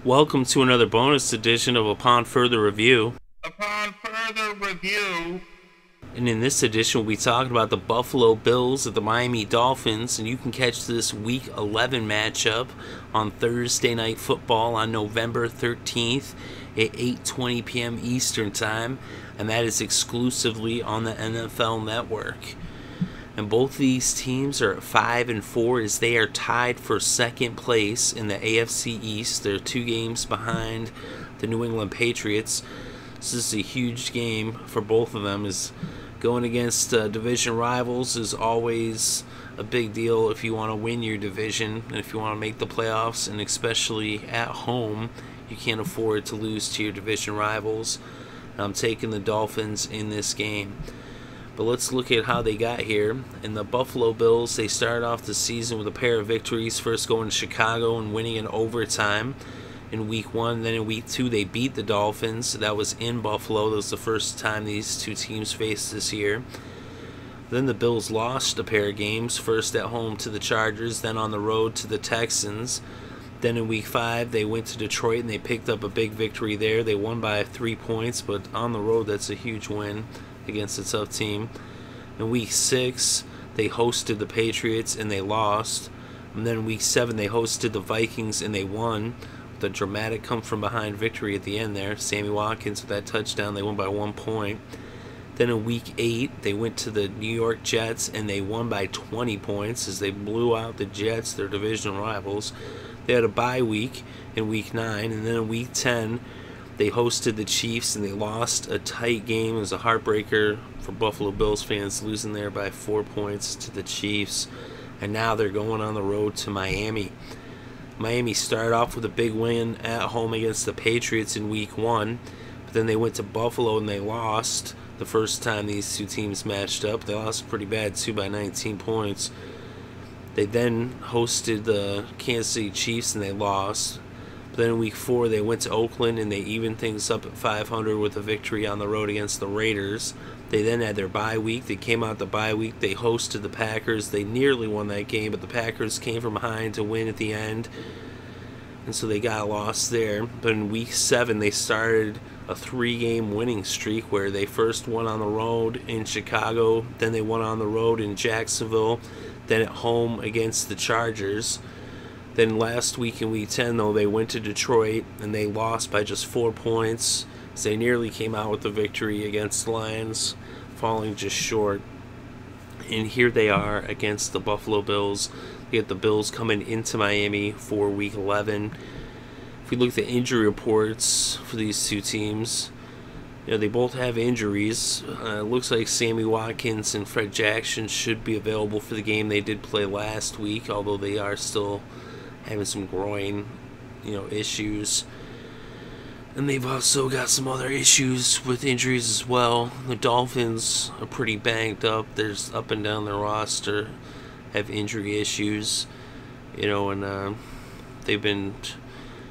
Welcome to another bonus edition of Upon Further Review. Upon further review. And in this edition, we'll be talking about the Buffalo Bills at the Miami Dolphins. And you can catch this Week 11 matchup on Thursday Night Football on November 13th at 8:20 p.m. Eastern Time. And that is exclusively on the NFL Network. And both these teams are at 5-4 as they are tied for second place in the AFC East. They're 2 games behind the New England Patriots. This is a huge game for both of them. As going against division rivals is always a big deal if you want to win your division and if you want to make the playoffs, and especially at home, you can't afford to lose to your division rivals. And I'm taking the Dolphins in this game. But let's look at how they got here. And the Buffalo Bills, they started off the season with a pair of victories. First going to Chicago and winning in overtime in Week 1. Then in Week 2, they beat the Dolphins. That was in Buffalo. That was the first time these two teams faced this year. Then the Bills lost a pair of games. First at home to the Chargers, then on the road to the Texans. Then in Week 5, they went to Detroit and they picked up a big victory there. They won by 3 points, but on the road, that's a huge win against a tough team. In Week 6, they hosted the Patriots and they lost. And then in Week 7, they hosted the Vikings and they won with a dramatic come-from-behind victory at the end there. Sammy Watkins with that touchdown, they won by 1 point. Then in Week 8, they went to the New York Jets and they won by 20 points as they blew out the Jets, their division rivals. They had a bye week in Week 9, and then in Week 10, they hosted the Chiefs and they lost a tight game. It was a heartbreaker for Buffalo Bills fans, losing there by 4 points to the Chiefs. And now they're going on the road to Miami. Miami started off with a big win at home against the Patriots in Week 1. But then they went to Buffalo and they lost the first time these two teams matched up. They lost pretty bad too, by 19 points. They then hosted the Kansas City Chiefs and they lost. Then in Week 4, they went to Oakland and they evened things up at 500 with a victory on the road against the Raiders. They then had their bye week. They came out the bye week. They hosted the Packers. They nearly won that game, but the Packers came from behind to win at the end. And so they got lost there. But in Week 7, they started a 3-game winning streak where they first won on the road in Chicago. Then they won on the road in Jacksonville. Then at home against the Chargers. Then last week in Week 10, though, they went to Detroit and they lost by just 4 points. So they nearly came out with the victory against the Lions, falling just short. And here they are against the Buffalo Bills. We get the Bills coming into Miami for Week 11. If we look at the injury reports for these two teams, they both have injuries. It looks like Sammy Watkins and Fred Jackson should be available for the game. They did play last week, although they are still having some groin, issues. And they've also got some other issues with injuries as well. The Dolphins are pretty banged up. There's up and down their roster have injury issues, and they've been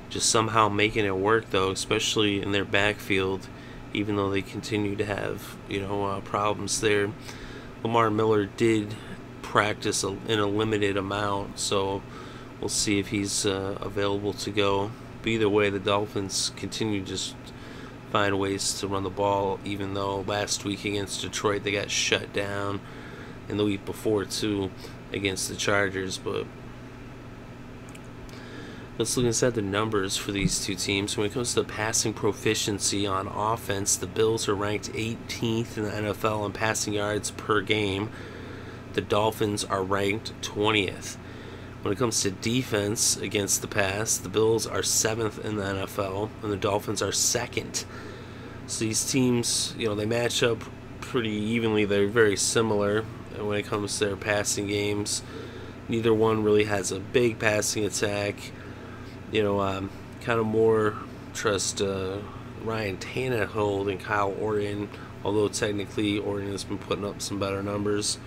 just somehow making it work, though, especially in their backfield, even though they continue to have, problems there. Lamar Miller did practice in a limited amount, so we'll see if he's available to go. But either way, the Dolphins continue to just find ways to run the ball, even though last week against Detroit they got shut down, and the week before too against the Chargers. But let's look inside the numbers for these two teams. When it comes to passing proficiency on offense, the Bills are ranked 18th in the NFL in passing yards per game. The Dolphins are ranked 20th. When it comes to defense against the pass, the Bills are 7th in the NFL, and the Dolphins are 2nd. So these teams, they match up pretty evenly. They're very similar when it comes to their passing games. Neither one really has a big passing attack. Kind of more trust Ryan Tannehill than Kyle Orton, although technically Orton has been putting up some better numbers.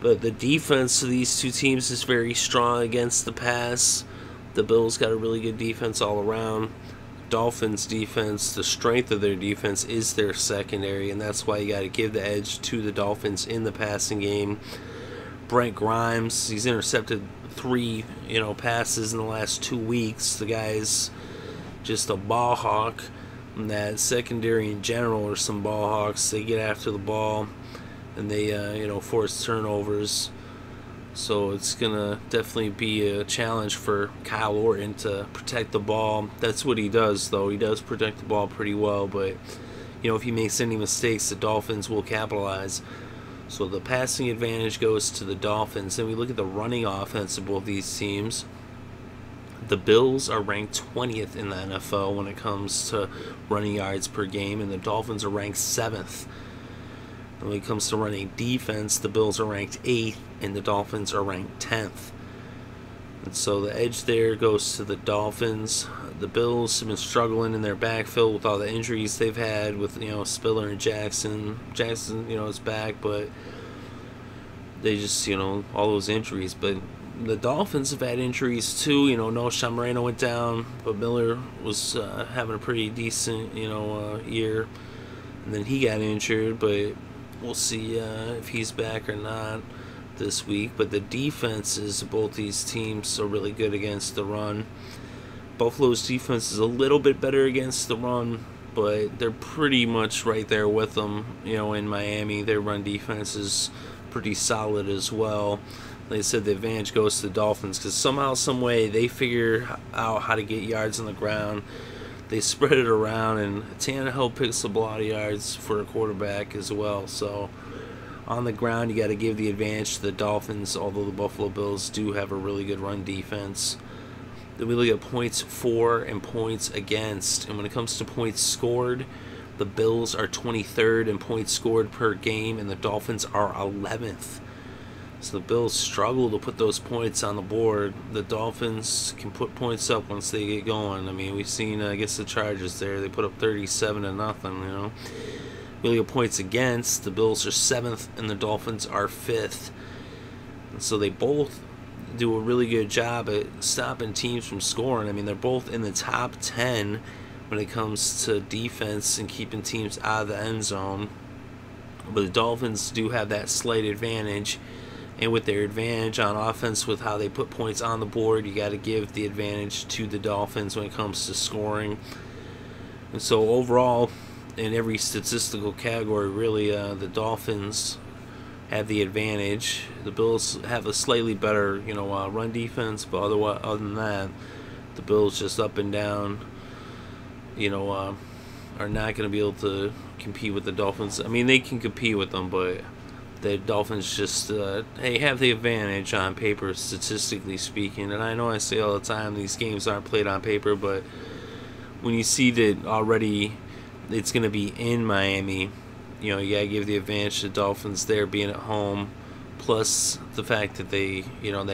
But the defense of these two teams is very strong against the pass. The Bills got a really good defense all around. Dolphins defense, the strength of their defense is their secondary, and that's why you got to give the edge to the Dolphins in the passing game. Brent Grimes, he's intercepted 3 passes in the last 2 weeks. The guy's just a ball hawk. And that secondary in general are some ball hawks. They get after the ball and they force turnovers. So it's gonna definitely be a challenge for Kyle Orton to protect the ball. That's what he does, though. He does protect the ball pretty well, but if he makes any mistakes, the Dolphins will capitalize. So the passing advantage goes to the Dolphins. Then we look at the running offense of both these teams. The Bills are ranked 20th in the NFL when it comes to running yards per game, and the Dolphins are ranked 7th. And when it comes to running defense, the Bills are ranked 8th, and the Dolphins are ranked 10th. And so the edge there goes to the Dolphins. The Bills have been struggling in their backfield with all the injuries they've had with Spiller and Jackson. Jackson, is back, but they just all those injuries. But the Dolphins have had injuries too. No, Sean Moreno went down, but Miller was having a pretty decent year, and then he got injured. But we'll see if he's back or not this week. But the defenses of both these teams are really good against the run. Buffalo's defense is a little bit better against the run, but they're pretty much right there with them. In Miami, their run defense is pretty solid as well. Like I said, the advantage goes to the Dolphins because somehow, some way, they figure out how to get yards on the ground. They spread it around, and Tannehill picks up a lot of yards for a quarterback as well. So on the ground, you got to give the advantage to the Dolphins, although the Buffalo Bills do have a really good run defense. Then we look at points for and points against. And when it comes to points scored, the Bills are 23rd in points scored per game, and the Dolphins are 11th. So the Bills struggle to put those points on the board. The Dolphins can put points up once they get going. I mean, we've seen, against the Chargers there, they put up 37-0, We look at points against. The Bills are 7th, and the Dolphins are 5th. And so they both do a really good job at stopping teams from scoring. I mean, they're both in the top 10 when it comes to defense and keeping teams out of the end zone. But the Dolphins do have that slight advantage. And with their advantage on offense with how they put points on the board, you got to give the advantage to the Dolphins when it comes to scoring. And so overall, in every statistical category, really, the Dolphins have the advantage. The Bills have a slightly better, run defense, but other than that, the Bills just up and down, are not going to be able to compete with the Dolphins. I mean, they can compete with them, but the Dolphins just have the advantage on paper, statistically speaking. And I know I say all the time these games aren't played on paper, but when you see that already it's going to be in Miami, you got to give the advantage to the Dolphins there being at home, plus the fact that they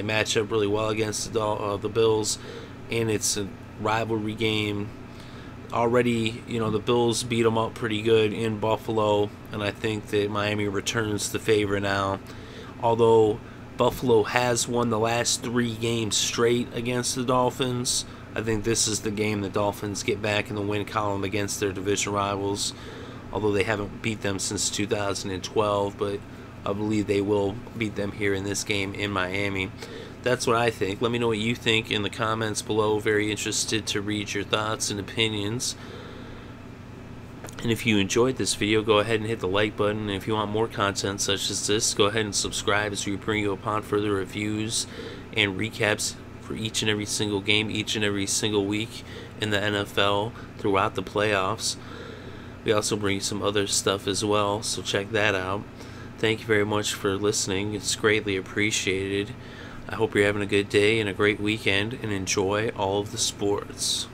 match up really well against the Bills, and it's a rivalry game. Already, the Bills beat them up pretty good in Buffalo, and I think that Miami returns the favor now. Although Buffalo has won the last 3 games straight against the Dolphins, I think this is the game the Dolphins get back in the win column against their division rivals. Although they haven't beat them since 2012, but I believe they will beat them here in this game in Miami. That's what I think. Let me know what you think in the comments below. Very interested to read your thoughts and opinions. And if you enjoyed this video, go ahead and hit the like button. And if you want more content such as this, go ahead and subscribe as we bring you upon further reviews and recaps for each and every single game, each and every single week in the NFL throughout the playoffs. We also bring you some other stuff as well, so check that out. Thank you very much for listening. It's greatly appreciated. I hope you're having a good day and a great weekend, and enjoy all of the sports.